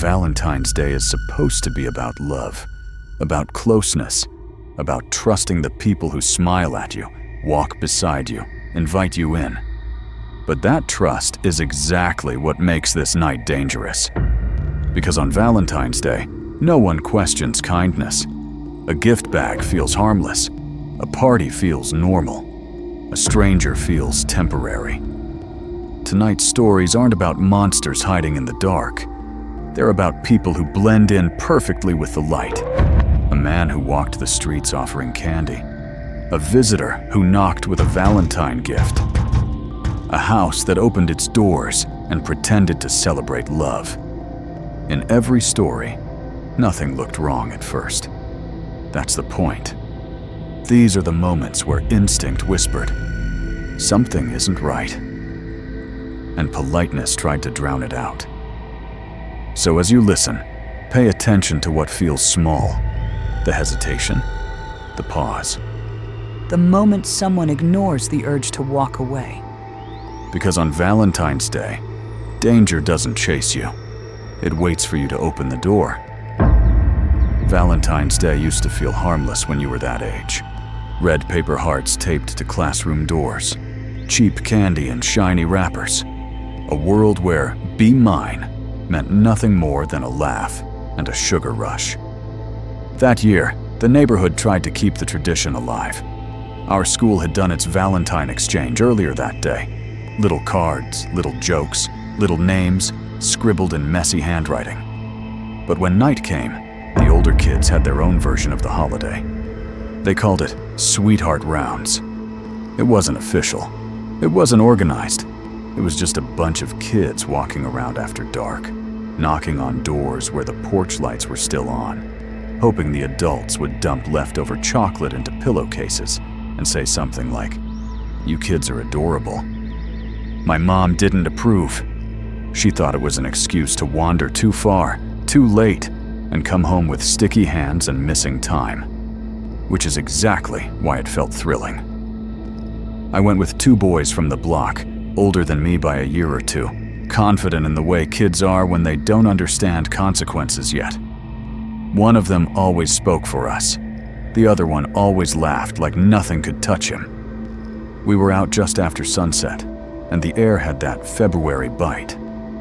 Valentine's Day is supposed to be about love, about closeness, about trusting the people who smile at you, walk beside you, invite you in. But that trust is exactly what makes this night dangerous. Because on Valentine's Day, no one questions kindness. A gift bag feels harmless. A party feels normal. A stranger feels temporary. Tonight's stories aren't about monsters hiding in the dark. They're about people who blend in perfectly with the light. A man who walked the streets offering candy. A visitor who knocked with a Valentine gift. A house that opened its doors and pretended to celebrate love. In every story, nothing looked wrong at first. That's the point. These are the moments where instinct whispered, "Something isn't right," and politeness tried to drown it out. So as you listen, pay attention to what feels small. The hesitation, the pause. The moment someone ignores the urge to walk away. Because on Valentine's Day, danger doesn't chase you. It waits for you to open the door. Valentine's Day used to feel harmless when you were that age. Red paper hearts taped to classroom doors. Cheap candy in shiny wrappers. A world where "be mine" meant nothing more than a laugh and a sugar rush. That year, the neighborhood tried to keep the tradition alive. Our school had done its Valentine exchange earlier that day. Little cards, little jokes, little names, scribbled in messy handwriting. But when night came, the older kids had their own version of the holiday. They called it Sweetheart Rounds. It wasn't official. It wasn't organized. It was just a bunch of kids walking around after dark, knocking on doors where the porch lights were still on, hoping the adults would dump leftover chocolate into pillowcases and say something like, "You kids are adorable." My mom didn't approve. She thought it was an excuse to wander too far, too late, and come home with sticky hands and missing time, which is exactly why it felt thrilling. I went with two boys from the block, older than me by a year or two, confident in the way kids are when they don't understand consequences yet. One of them always spoke for us. The other one always laughed like nothing could touch him. We were out just after sunset, and the air had that February bite,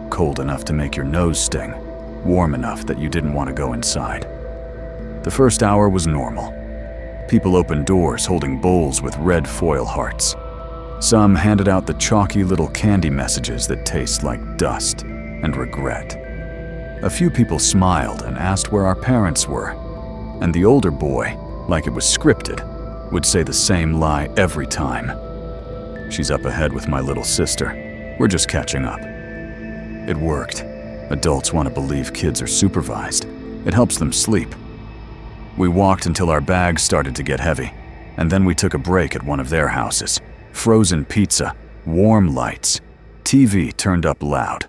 cold enough to make your nose sting, warm enough that you didn't want to go inside. The first hour was normal. People opened doors holding bowls with red foil hearts. Some handed out the chalky little candy messages that taste like dust and regret. A few people smiled and asked where our parents were, and the older boy, like it was scripted, would say the same lie every time. "She's up ahead with my little sister. We're just catching up." It worked. Adults want to believe kids are supervised. It helps them sleep. We walked until our bags started to get heavy, and then we took a break at one of their houses. Frozen pizza, warm lights, TV turned up loud,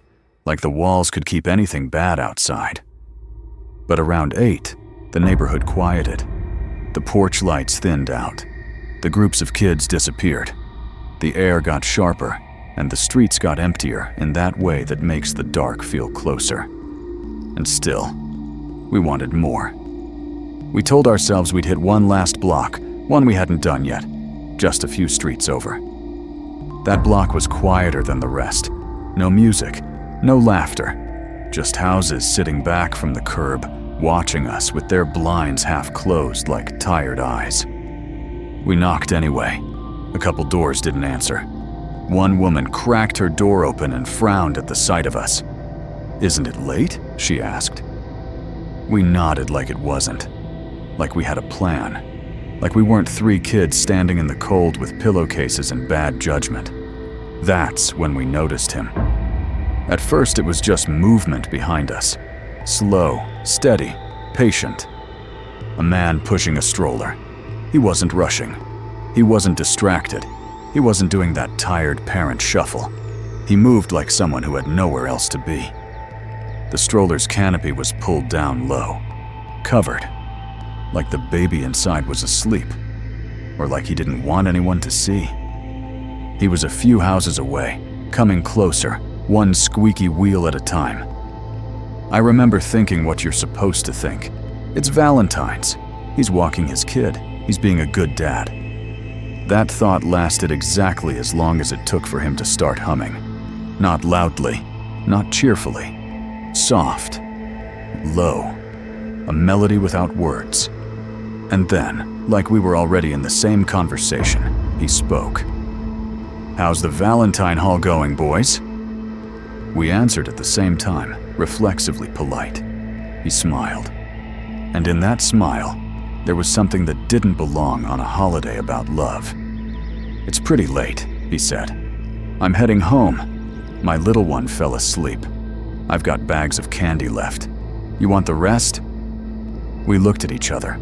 like the walls could keep anything bad outside. But around 8, the neighborhood quieted. The porch lights thinned out. The groups of kids disappeared. The air got sharper, and the streets got emptier in that way that makes the dark feel closer. And still, we wanted more. We told ourselves we'd hit one last block, one we hadn't done yet, just a few streets over. That block was quieter than the rest. No music, no laughter, just houses sitting back from the curb, watching us with their blinds half closed like tired eyes. We knocked anyway. A couple doors didn't answer. One woman cracked her door open and frowned at the sight of us. "Isn't it late?" she asked. We nodded like it wasn't, like we had a plan, like we weren't 3 kids standing in the cold with pillowcases and bad judgment. That's when we noticed him. At first it was just movement behind us. Slow, steady, patient. A man pushing a stroller. He wasn't rushing. He wasn't distracted. He wasn't doing that tired parent shuffle. He moved like someone who had nowhere else to be. The stroller's canopy was pulled down low, covered, like the baby inside was asleep, or like he didn't want anyone to see. He was a few houses away, coming closer, one squeaky wheel at a time. I remember thinking what you're supposed to think. It's Valentine's. He's walking his kid. He's being a good dad. That thought lasted exactly as long as it took for him to start humming. Not loudly, not cheerfully. Soft, low, a melody without words. And then, like we were already in the same conversation, he spoke. "How's the Valentine haul going, boys?" We answered at the same time, reflexively polite. He smiled. And in that smile, there was something that didn't belong on a holiday about love. "It's pretty late," he said. "I'm heading home. My little one fell asleep. I've got bags of candy left. You want the rest?" We looked at each other.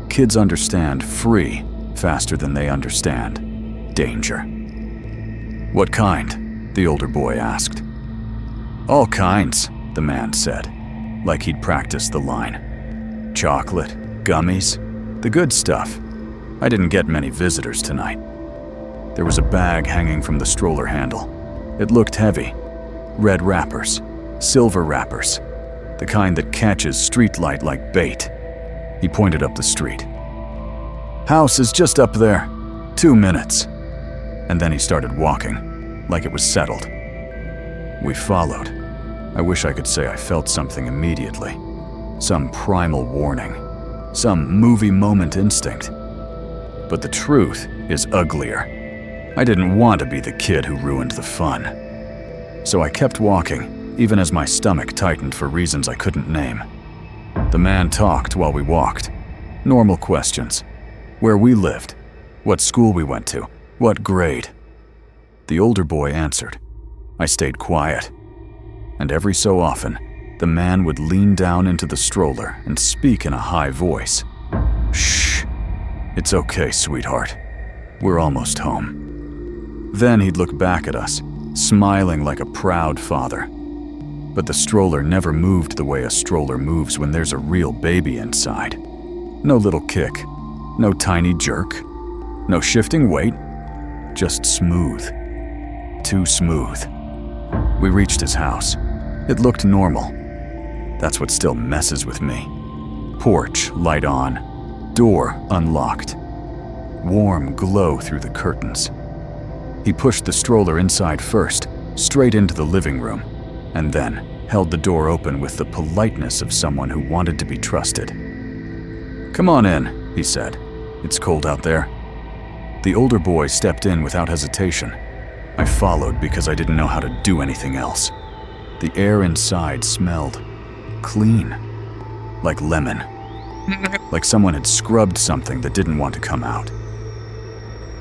Kids understand free faster than they understand danger. "What kind?" the older boy asked. "All kinds," the man said, like he'd practiced the line. "Chocolate, gummies, the good stuff. I didn't get many visitors tonight." There was a bag hanging from the stroller handle. It looked heavy. Red wrappers, silver wrappers, the kind that catches streetlight like bait. He pointed up the street. "House is just up there. 2 minutes." And then he started walking, like it was settled. We followed. I wish I could say I felt something immediately. Some primal warning. Some movie moment instinct. But the truth is uglier. I didn't want to be the kid who ruined the fun. So I kept walking, even as my stomach tightened for reasons I couldn't name. The man talked while we walked. Normal questions. Where we lived. What school we went to. What grade. The older boy answered. I stayed quiet. And every so often, the man would lean down into the stroller and speak in a high voice. "Shh. It's okay, sweetheart. We're almost home." Then he'd look back at us, smiling like a proud father. But the stroller never moved the way a stroller moves when there's a real baby inside. No little kick, no tiny jerk, no shifting weight, just smooth. Too smooth. We reached his house. It looked normal. That's what still messes with me. Porch, light on. Door, unlocked. Warm glow through the curtains. He pushed the stroller inside first, straight into the living room, and then held the door open with the politeness of someone who wanted to be trusted. "Come on in," he said. "It's cold out there." The older boy stepped in without hesitation. I followed because I didn't know how to do anything else. The air inside smelled clean, like lemon, like someone had scrubbed something that didn't want to come out.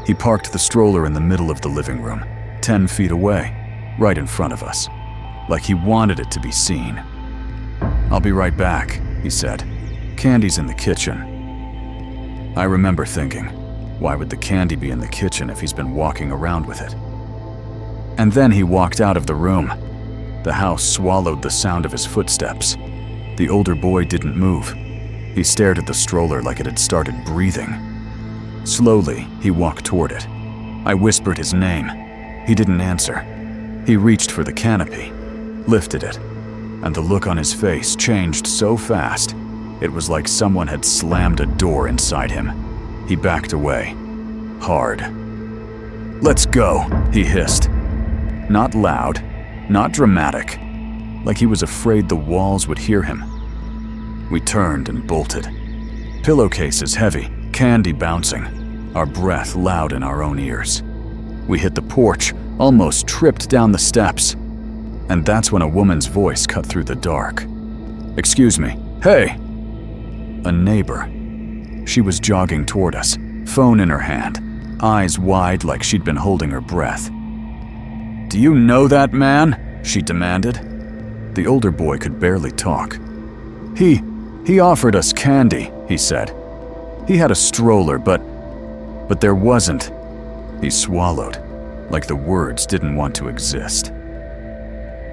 He parked the stroller in the middle of the living room, 10 feet away, right in front of us, like he wanted it to be seen. "I'll be right back," he said. "Candy's in the kitchen." I remember thinking, why would the candy be in the kitchen if he's been walking around with it? And then he walked out of the room. The house swallowed the sound of his footsteps. The older boy didn't move. He stared at the stroller like it had started breathing. Slowly, he walked toward it. I whispered his name. He didn't answer. He reached for the canopy, lifted it, and the look on his face changed so fast, it was like someone had slammed a door inside him. He backed away, hard. "Let's go," he hissed. Not loud, not dramatic, like he was afraid the walls would hear him. We turned and bolted. Pillowcases heavy, candy bouncing, our breath loud in our own ears. We hit the porch, almost tripped down the steps. And that's when a woman's voice cut through the dark. "Excuse me. Hey!" A neighbor. She was jogging toward us, phone in her hand, eyes wide like she'd been holding her breath. "Do you know that man?" she demanded. The older boy could barely talk. He offered us candy," he said. "He had a stroller, but there wasn't." He swallowed, like the words didn't want to exist.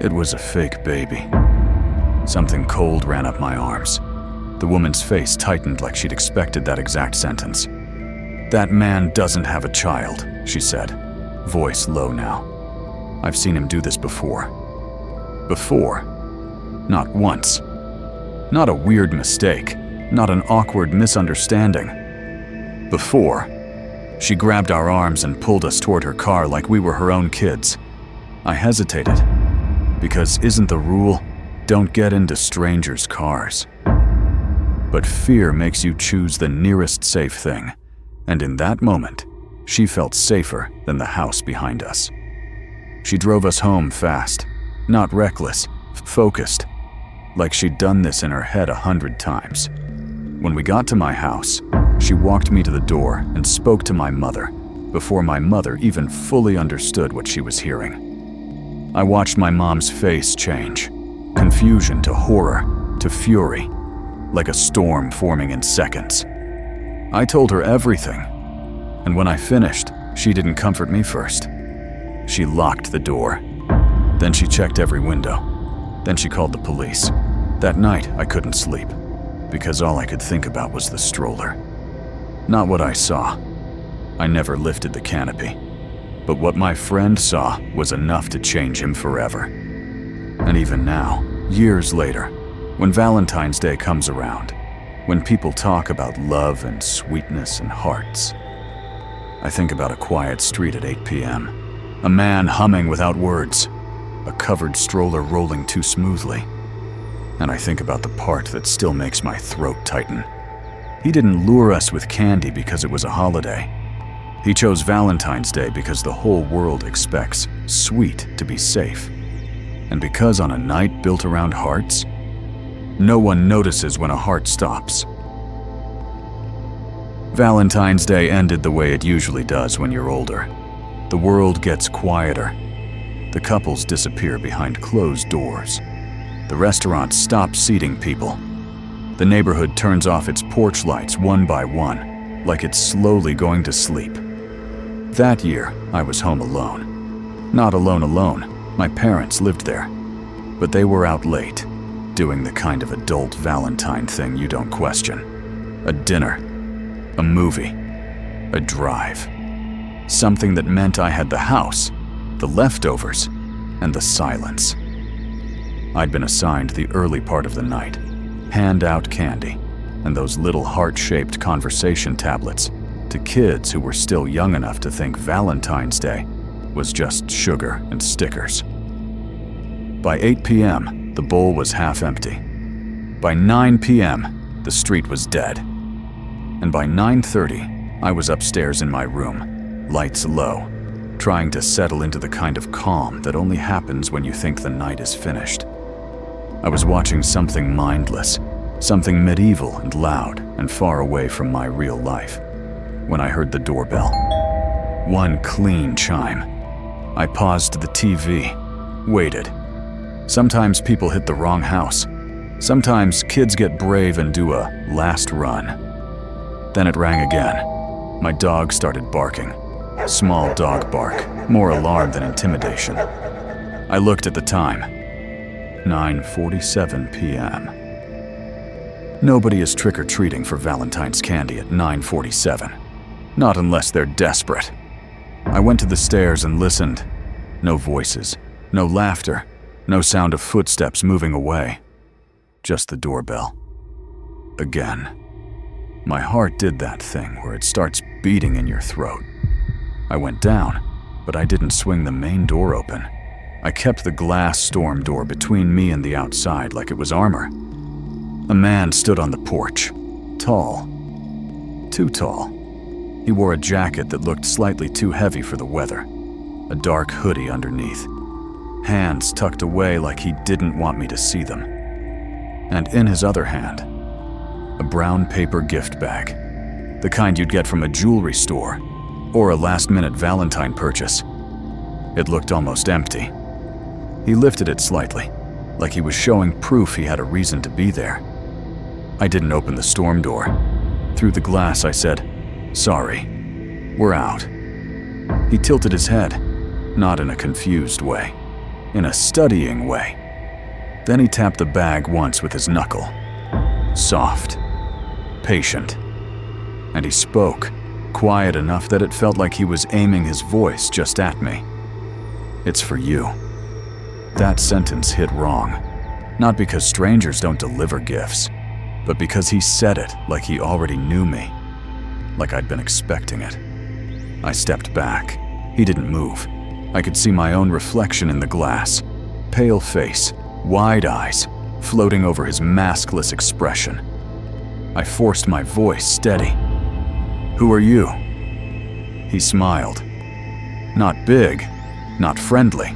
It was a fake baby. Something cold ran up my arms. The woman's face tightened like she'd expected that exact sentence. "That man doesn't have a child," she said, voice low now. "I've seen him do this before." Before? Not once. Not a weird mistake. Not an awkward misunderstanding. Before, she grabbed our arms and pulled us toward her car like we were her own kids. I hesitated, because isn't the rule, don't get into strangers' cars? But fear makes you choose the nearest safe thing, and in that moment, she felt safer than the house behind us. She drove us home fast, not reckless, focused, like she'd done this in her head 100 times. When we got to my house, she walked me to the door and spoke to my mother before my mother even fully understood what she was hearing. I watched my mom's face change, confusion to horror to fury, like a storm forming in seconds. I told her everything, and when I finished, she didn't comfort me first. She locked the door. Then she checked every window. Then she called the police. That night, I couldn't sleep, because all I could think about was the stroller. Not what I saw. I never lifted the canopy. But what my friend saw was enough to change him forever. And even now, years later, when Valentine's Day comes around, when people talk about love and sweetness and hearts, I think about a quiet street at 8 p.m., a man humming without words, a covered stroller rolling too smoothly, and I think about the part that still makes my throat tighten. He didn't lure us with candy because it was a holiday. He chose Valentine's Day because the whole world expects sweet to be safe. And because on a night built around hearts, no one notices when a heart stops. Valentine's Day ended the way it usually does when you're older. The world gets quieter. The couples disappear behind closed doors. The restaurants stop seating people. The neighborhood turns off its porch lights one by one, like it's slowly going to sleep. That year, I was home alone. Not alone. My parents lived there. But they were out late, doing the kind of adult Valentine thing you don't question. A dinner, a movie, a drive. Something that meant I had the house, the leftovers, and the silence. I'd been assigned the early part of the night, hand out candy, and those little heart-shaped conversation tablets to kids who were still young enough to think Valentine's Day was just sugar and stickers. By 8 p.m., the bowl was half empty. By 9 p.m., the street was dead. And by 9:30, I was upstairs in my room, lights low, trying to settle into the kind of calm that only happens when you think the night is finished. I was watching something mindless, something medieval and loud and far away from my real life, when I heard the doorbell. One clean chime. I paused the TV, waited. Sometimes people hit the wrong house. Sometimes kids get brave and do a last run. Then it rang again. My dog started barking. Small dog bark, more alarm than intimidation. I looked at the time. 9:47 p.m. Nobody is trick-or-treating for Valentine's candy at 9:47. Not unless they're desperate. I went to the stairs and listened. No voices, no laughter, no sound of footsteps moving away. Just the doorbell. Again. My heart did that thing where it starts beating in your throat. I went down, but I didn't swing the main door open. I kept the glass storm door between me and the outside like it was armor. A man stood on the porch. Tall. Too tall. He wore a jacket that looked slightly too heavy for the weather. A dark hoodie underneath. Hands tucked away like he didn't want me to see them. And in his other hand, a brown paper gift bag. The kind you'd get from a jewelry store or a last-minute Valentine purchase. It looked almost empty. He lifted it slightly, like he was showing proof he had a reason to be there. I didn't open the storm door. Through the glass, I said, "Sorry, we're out." He tilted his head, not in a confused way, in a studying way. Then he tapped the bag once with his knuckle. Soft, patient. And he spoke, quiet enough that it felt like he was aiming his voice just at me. "It's for you." That sentence hit wrong. Not because strangers don't deliver gifts, but because he said it like he already knew me, like I'd been expecting it. I stepped back. He didn't move. I could see my own reflection in the glass. Pale face, wide eyes, floating over his maskless expression. I forced my voice steady. "Who are you?" He smiled. Not big, not friendly.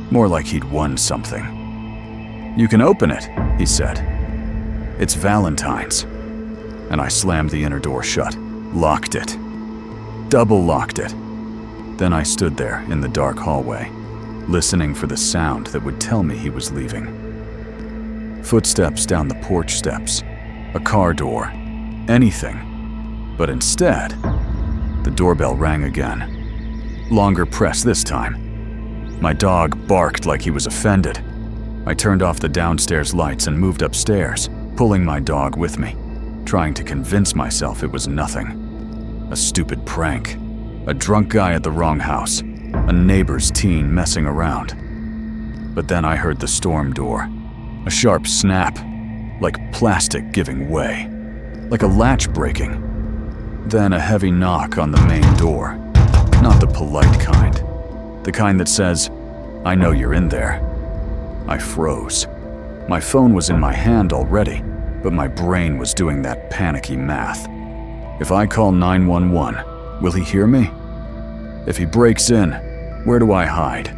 More like he'd won something. "You can open it," he said. "It's Valentine's." And I slammed the inner door shut, locked it. Double locked it. Then I stood there in the dark hallway, listening for the sound that would tell me he was leaving. Footsteps down the porch steps, a car door, anything. But instead, the doorbell rang again. Longer press this time. My dog barked like he was offended. I turned off the downstairs lights and moved upstairs, pulling my dog with me, trying to convince myself it was nothing. A stupid prank. A drunk guy at the wrong house. A neighbor's teen messing around. But then I heard the storm door. A sharp snap, like plastic giving way, like a latch breaking. Then a heavy knock on the main door. Not the polite kind. The kind that says, "I know you're in there." I froze. My phone was in my hand already, but my brain was doing that panicky math. If I call 911, will he hear me? If he breaks in, where do I hide?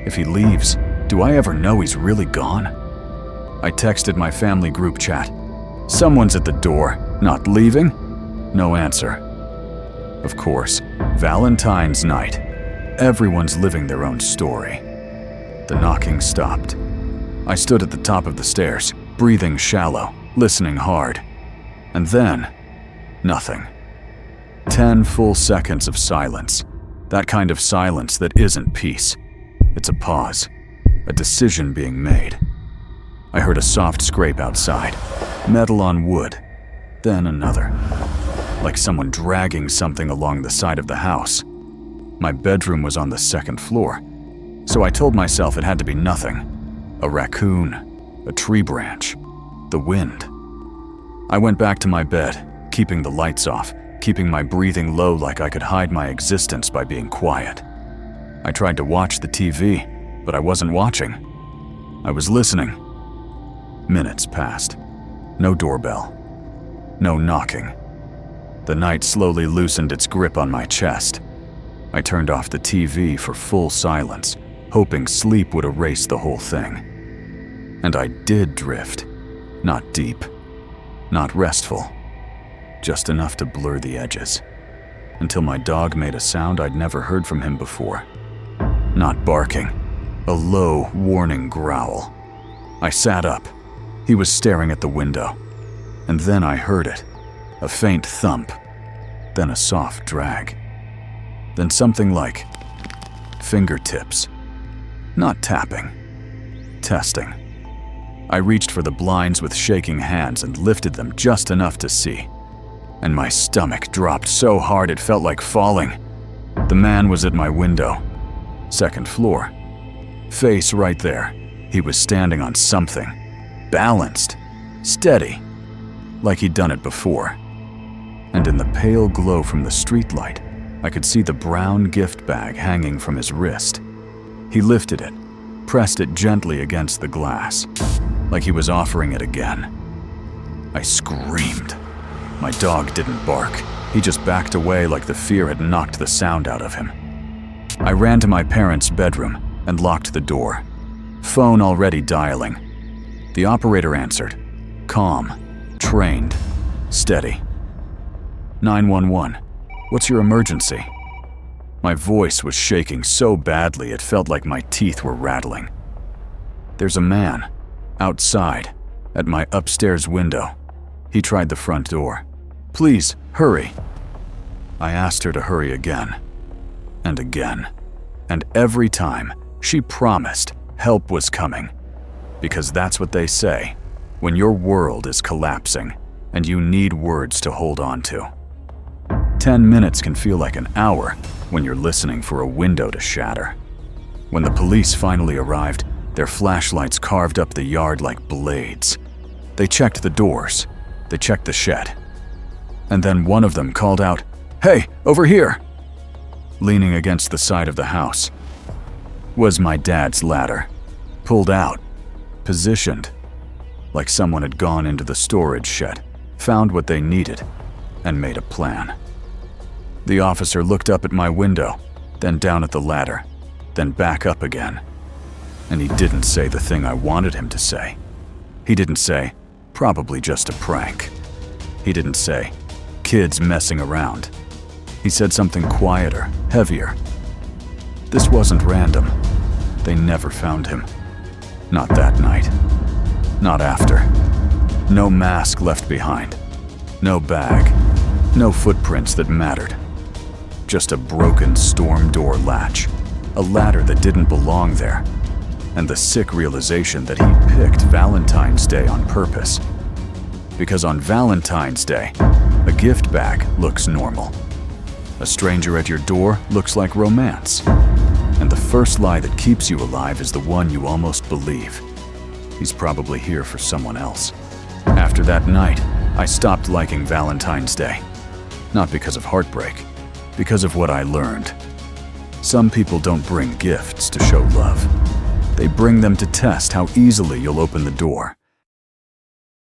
If he leaves, do I ever know he's really gone? I texted my family group chat. "Someone's at the door, not leaving?" No answer. Of course, Valentine's night. Everyone's living their own story. The knocking stopped. I stood at the top of the stairs, breathing shallow, listening hard. And then, nothing. 10 full seconds of silence. That kind of silence that isn't peace. It's a pause, a decision being made. I heard a soft scrape outside, metal on wood, then another. Like someone dragging something along the side of the house. My bedroom was on the second floor, so I told myself it had to be nothing. A raccoon, a tree branch, the wind. I went back to my bed, keeping the lights off, keeping my breathing low like I could hide my existence by being quiet. I tried to watch the TV, but I wasn't watching. I was listening. Minutes passed. No doorbell. No knocking. The night slowly loosened its grip on my chest. I turned off the TV for full silence, hoping sleep would erase the whole thing. And I did drift. Not deep. Not restful. Just enough to blur the edges. Until my dog made a sound I'd never heard from him before. Not barking. A low, warning growl. I sat up. He was staring at the window. And then I heard it. A faint thump. Then a soft drag. Then something like fingertips. Not tapping. Testing. I reached for the blinds with shaking hands and lifted them just enough to see. And my stomach dropped so hard it felt like falling. The man was at my window. Second floor. Face right there. He was standing on something. Balanced. Steady. Like he'd done it before. And in the pale glow from the streetlight, I could see the brown gift bag hanging from his wrist. He lifted it, pressed it gently against the glass, like he was offering it again. I screamed. My dog didn't bark. He just backed away like the fear had knocked the sound out of him. I ran to my parents' bedroom and locked the door. Phone already dialing. The operator answered. Calm, trained, steady. 911. What's your emergency? My voice was shaking so badly it felt like my teeth were rattling. There's a man, outside, at my upstairs window. He tried the front door. Please, hurry. I asked her to hurry again. And again. And every time, she promised help was coming. Because that's what they say, when your world is collapsing and you need words to hold on to. 10 minutes can feel like an hour when you're listening for a window to shatter. When the police finally arrived, Their flashlights carved up the yard like blades. They checked the doors. They checked the shed. And then one of them called out, "Hey, over here!" Leaning against the side of the house was my dad's ladder, pulled out, positioned, like someone had gone into the storage shed, found what they needed, and made a plan. The officer looked up at my window, then down at the ladder, then back up again. And he didn't say the thing I wanted him to say. He didn't say, "Probably just a prank." He didn't say, "Kids messing around." He said something quieter, heavier. This wasn't random. They never found him. Not that night. Not after. No mask left behind. No bag. No footprints that mattered. Just a broken storm door latch. A ladder that didn't belong there. And the sick realization that he picked Valentine's Day on purpose. Because on Valentine's Day, a gift bag looks normal. A stranger at your door looks like romance. And the first lie that keeps you alive is the one you almost believe. He's probably here for someone else. After that night, I stopped liking Valentine's Day. Not because of heartbreak, because of what I learned. Some people don't bring gifts to show love. They bring them to test how easily you'll open the door,